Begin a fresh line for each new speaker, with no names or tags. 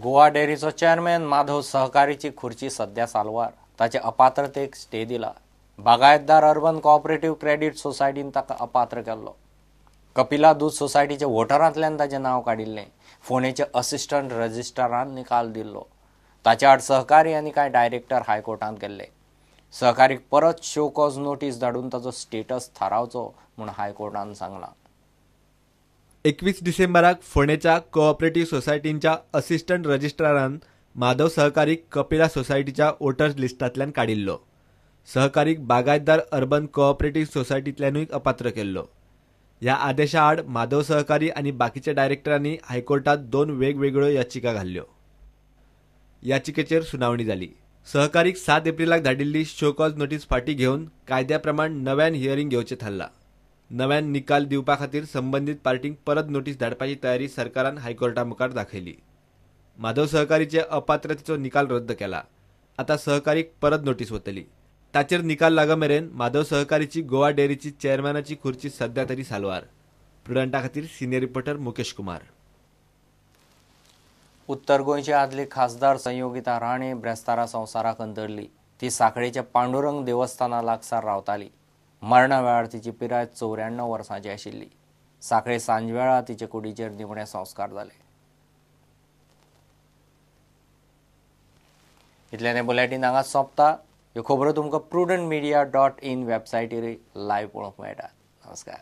Goa डेअरीचो chairman Madhav सहकारीची खुर्ची सध्या सालवार. ताचे अपात्रतेक स्टे दिला. बागायतदार अर्बन कोऑपरेटिव्ह क्रेडिट सोसायटीन ताका अपात्र केल्लो. कपिला दूध सोसायटीच्या वोटरांतल्यान ताचें नांव काडिल्लें. फोंडेचे असिस्टंट रजिस्ट्रारान निकाल दिल्लो. ताचे आड सहकारी आनी कांय डायरेक्टर हायकोर्टांत गेल्ले. सहकारीक परत शो कॉज नोटीस धाडून ताचो स्टेटस थारावचो म्हूण हायकोर्टान सांगलां.
21 डिसेंबराक फोंडेच्या कोऑपरेटिव्ह सोसायटीच्या असिस्टंट रजिस्ट्रारान माधव सहकारीक कपिला सोसायटीच्या वोटर्स लिस्टांतल्यान काडिल्लो. सहकारीक बागायतदार अर्बन कोऑपरेटिव्ह सोसायटींतल्यानूय अपात्र केल्लो. ह्या आदेशा आड माधव सहकारी आनी बाकीच्या डायरेक्टरांनी हायकोर्टात 2 वेगवेगळ्यो याचिका घाल्ल्यो. याचिकेचेर सुनावणी जाली. सहकारीक 7 एप्रिलाक धाडिल्ली शो कॉज नोटीस फाटीं घेवन कायद्या प्रमाण नव्यान हियरिंग घेवचें थारलां. नव्यान निकाल दिवपा खातीर संबंदीत पार्टींक परत नोटीस धाडपाची तयारी सरकारान हायकोर्टा मुखार दाखयली. माधव सहकारीचे अपात्रतेचो निकाल रद्द केला. आतां सहकारीक परत नोटीस वतली. ताचेर निकाल लाग मेरेन माधव सहकारीची गोवा डेअरीची चेअरमॅनाची खुर्ची सध्या तरी सालवार. प्रुडंटा खातीर सिनियर रिपोर्टर मुकेश कुमार.
उत्तर गोंयचे आदले खासदार संयोगिता राणे ब्रेस्तारा संवसाराक अंतरली. ती सांखळेच्या पांडुरंग देवस्थाना लागसार रावताली. मरणा वेळार तिची पिराय 94 वर्सांची आशिल्ली. सांखळे सांजवेळा तिचे कुडीचेर निमणे संस्कार जाले. इतल्यान हें बुलेटीन हांगाच सोंपता. ह्यो खबरो तुमकां prudentmedia.in वेबसायटीर लायव्ह पळोवंक मेळटा. नमस्कार.